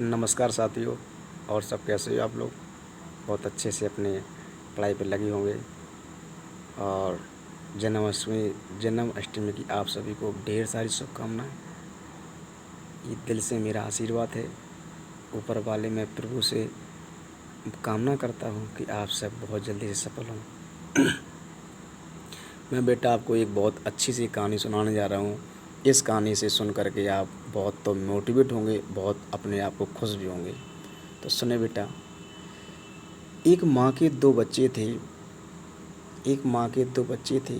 नमस्कार साथियों। और सब कैसे हो आप लोग? बहुत अच्छे से अपने पढ़ाई पर लगे होंगे। और जन्माष्टमी की आप सभी को ढेर सारी शुभकामनाएं। ये दिल से मेरा आशीर्वाद है। ऊपर वाले मैं प्रभु से कामना करता हूँ कि आप सब बहुत जल्दी से सफल हों। मैं बेटा आपको एक बहुत अच्छी सी कहानी सुनाने जा रहा हूँ। इस कहानी से सुन करके आप बहुत तो मोटिवेट होंगे, बहुत अपने आप को खुश भी होंगे। तो सुने बेटा। एक माँ के दो बच्चे थे। एक माँ के दो बच्चे थे।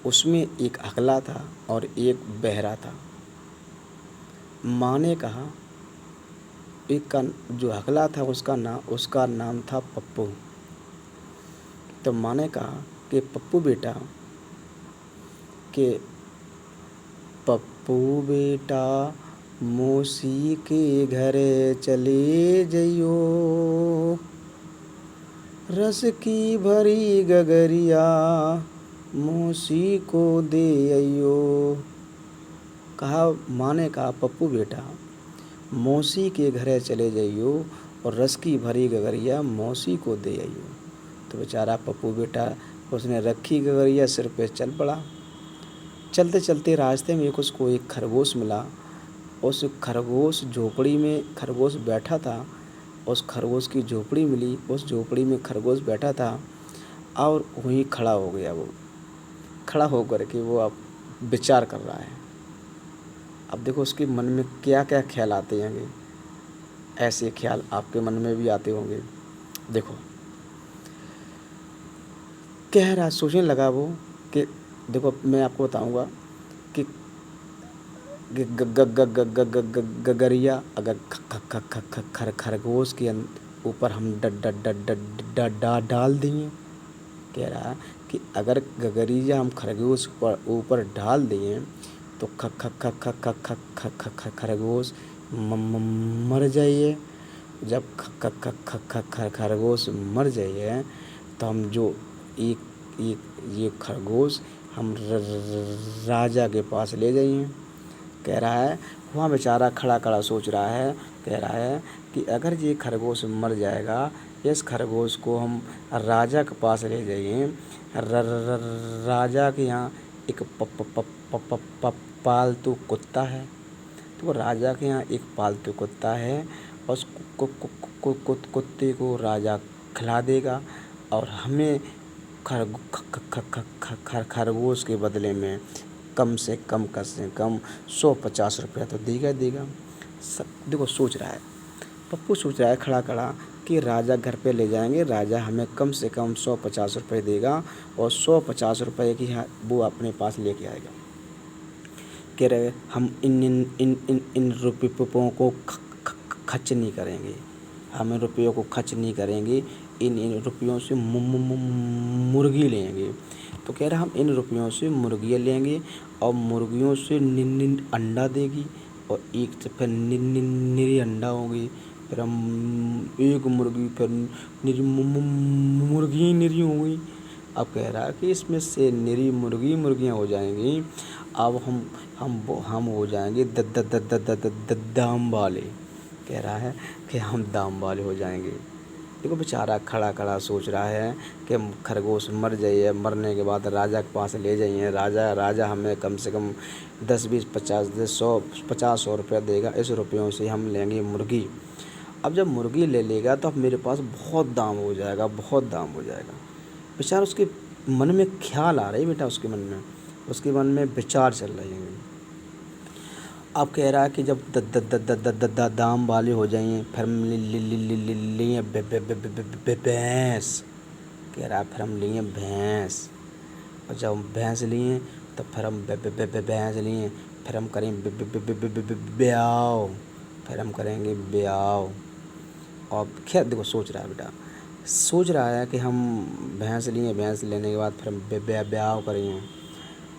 उसमें एक अगला था और एक बहरा था। माँ ने कहा, एक का जो अगला था उसका नाम था पप्पू। तो माँ ने कहा कि पप्पू बेटा, कि पप्पू बेटा मौसी के घरे चले जइयो, रस की भरी गगरिया मौसी को दे अइयो। माँ ने कहा, पप्पू बेटा मौसी के घरे चले जाइयो और रस की भरी गगरिया मौसी को दे आइयो। तो बेचारा पप्पू बेटा उसने रखी गगरिया सिर पे चल पड़ा। चलते चलते रास्ते में उसको एक खरगोश मिला। उस खरगोश झोपड़ी में खरगोश बैठा था। उस खरगोश की झोपड़ी मिली। उस झोपड़ी में खरगोश बैठा था और वहीं खड़ा हो गया। वो खड़ा होकर के वो अब विचार कर रहा है। अब देखो उसके मन में क्या क्या ख्याल आते होंगे। ऐसे ख्याल आपके मन में भी आते होंगे। देखो, कह रहा सोचने लगा वो कि देखो मैं आपको बताऊंगा कि गगरिया अगर खरगोश के ऊपर हम डाल दिए। कह रहा कि अगर गगरिया हम खरगोश पर ऊपर डाल दिए तो खरगोश मर जाइए। जब खरगोश मर जाइए तो हम जो एक एक ये खरगोश हम राजा के पास ले जाइए। कह रहा है वहाँ बेचारा खड़ा खड़ा सोच रहा है। कह रहा है कि अगर ये खरगोश मर जाएगा, इस खरगोश को हम राजा के पास ले जाइए। राजा के यहाँ एक पालतू कुत्ता है। तो राजा के यहाँ एक पालतू कुत्ता है और उस कुत्ते को राजा खिला देगा और हमें खरगोश के बदले में कम से कम 150 रुपया तो देगा देगा। सब देखो सोच रहा है, पप्पू सोच रहा है खड़ा खड़ा कि राजा घर पे ले जाएंगे, राजा हमें कम से कम 150 रुपये देगा और 150 रुपये की वो अपने पास लेके आएगा। कह रहे हम इन रुपयों को खर्च नहीं करेंगे, हम इन रुपयों को खर्च नहीं करेंगे, इन रुपयों से मुर्गी लेंगे। तो कह रहा हम इन रुपयों से मुर्गियाँ लेंगे और मुर्गियों से अंडा देगी और एक से फिर निरी अंडा होंगी। फिर हम एक मुर्गी फिर मुर्गी निरी होंगी। अब कह रहा है कि इसमें से निरी मुर्गियाँ हो जाएंगी। अब हम हो जाएंगे दाम वाले। कह रहा है कि हम दाम वाले हो जाएंगे। देखो बेचारा खड़ा खड़ा सोच रहा है कि खरगोश मर जाइए, मरने के बाद राजा के पास ले जाइए, राजा हमें कम से कम 10 20 50 100 रुपया देगा। इस रुपयों से हम लेंगे मुर्गी। अब जब मुर्गी ले लेगा तो अब मेरे पास बहुत दाम हो जाएगा, बहुत दाम हो जाएगा। बेचारा उसके मन में ख्याल आ रहे बेटा, उसके मन में विचार चल रहे हैं। अब कह रहा है कि जब दाम वाले हो जाइए फिर हम लिए भैंस। कह रहा है फिर हम लिए भैंस और जब हम भैंस लिए तो फिर हम भैंस लिए फिर हम करेंगे ब्याह। फिर हम करेंगे ब्याह। और खैर देखो सोच रहा है बेटा, सोच रहा है कि हम भैंस लिए, भैंस लेने के बाद फिर हम ब्याह करेंगे।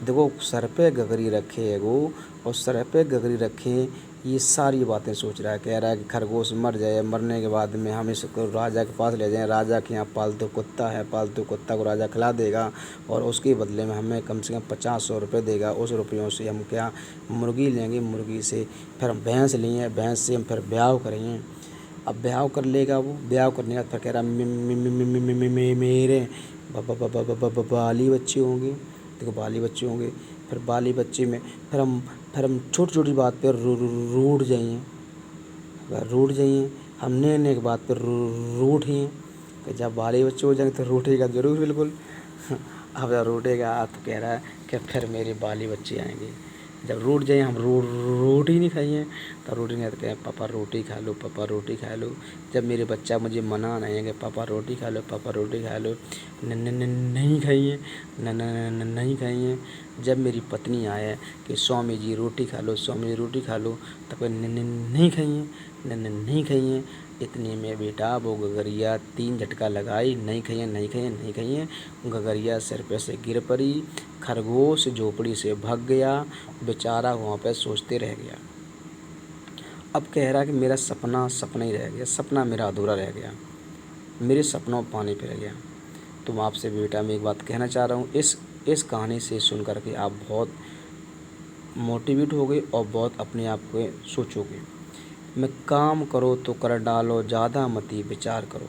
देखो सर पे गगरी रखे है वो, और सर पे गगरी रखे ये सारी बातें सोच रहा है। कह रहा है कि खरगोश मर जाए, मरने के बाद में हम इसको राजा के पास ले जाएं, राजा के यहाँ पालतू कुत्ता है, पालतू कुत्ता को राजा खिला देगा और उसके बदले में हमें कम से कम 50-100 रुपये देगा। उस रुपयों से हम क्या मुर्गी लेंगे, मुर्गी से फिर हम भैंस लिए, भैंस से हम फिर ब्याह करेंगे। अब ब्याह कर लेगा वो, ब्याह करने के बाद फिर कह रहा मेरे बाली बच्चे होंगे। देखो बाली बच्चे होंगे, फिर बाली बच्चे में फिर हम छोटी छोटी बात पे रूठ जाइए, अगर रूठ जाइए हम ने के बात पर रूठिए, कि जब बाली बच्चे हो जाएंगे तो रूठेगा ज़रूर बिल्कुल। अब जब रूठेगा तो कह रहा है कि फिर मेरे बाली बच्चे आएंगे। जब रूठ जाए हम रोटी नहीं खाइए, तो रोटी नहीं कहते हैं पापा रोटी खा लो, पापा रोटी खा लो। जब मेरे बच्चा मुझे मना नहीं है कि पापा रोटी खा लो, पापा रोटी खा लो, नहीं खाइए, नहीं खाइए। जब मेरी पत्नी आए कि स्वामी जी रोटी खा लो, स्वामी जी रोटी खा लो, तब नहीं खाइए, नहीं खाइए। इतने में बेटा वो गगरिया 3 झटका लगाई, नहीं खाइए, नहीं खाइए, नहीं खाइए। गगरिया सिर पे से गिर पड़ी, खरगोश झोपड़ी से भाग गया, बेचारा वहाँ पे सोचते रह गया। अब कह रहा कि मेरा सपना सपना ही रह गया, सपना मेरा अधूरा रह गया, मेरे सपनों पानी फिर गया। तो आपसे बेटा मैं एक बात कहना चाह रहा हूँ, इस कहानी से सुन कर के आप बहुत मोटिवेट हो गए और बहुत अपने आप को सोचोगे। मैं काम करो तो कर डालो, ज़्यादा मती विचार करो।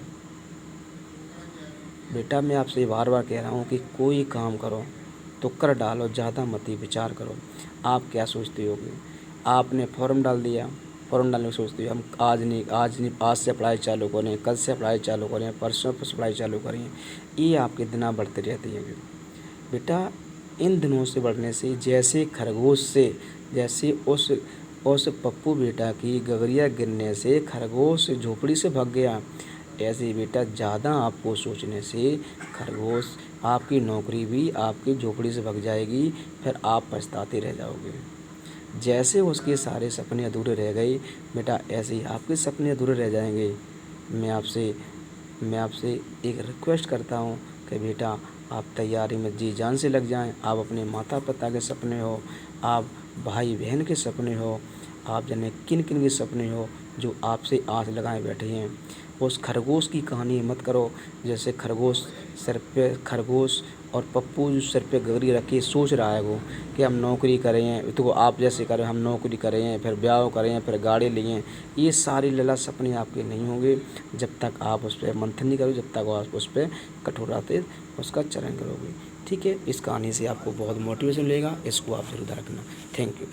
बेटा मैं आपसे बार बार कह रहा हूँ कि कोई काम करो तो कर डालो, ज़्यादा मती विचार करो। आप क्या सोचते होगे? आपने फॉर्म डाल दिया, फॉर्म डालने की सोचते हो हम आज से पढ़ाई चालू करें, कल से पढ़ाई चालू करें, परसों से पढ़ाई चालू करें। ये आपके दिन बढ़ते रहते हैं बेटा। इन दिनों से बढ़ने से जैसे खरगोश से, जैसे उस पप्पू बेटा की गगरिया गिरने से खरगोश झोपड़ी से भाग गया, ऐसे ही बेटा ज़्यादा आपको सोचने से खरगोश आपकी नौकरी भी आपकी झोपड़ी से भाग जाएगी, फिर आप पछताते रह जाओगे। जैसे उसके सारे सपने अधूरे रह गए बेटा, ऐसे ही आपके सपने अधूरे रह जाएंगे। मैं आपसे एक रिक्वेस्ट करता हूँ कि बेटा आप तैयारी में जी जान से लग जाएं। आप अपने माता पिता के सपने हो, आप भाई बहन के सपने हो, आप जाने किन किन के सपने हो जो आपसे आस लगाए बैठे हैं। उस खरगोश की कहानी मत करो, जैसे खरगोश और पप्पू जो सिर पे गगरी रखी सोच रहा है वो कि हम नौकरी करें, तो आप जैसे करें हम नौकरी करें, फिर ब्याह करें, फिर गाड़ी लें। ये सारी लला सपने आपके नहीं होंगे जब तक आप उस पर मंथन नहीं करोगे, जब तक आप उस पर कठोरता से उसका चरण करोगे। ठीक है, इस कहानी से आपको बहुत मोटिवेशन मिलेगा, इसको आप जरूर रखना। Thank you.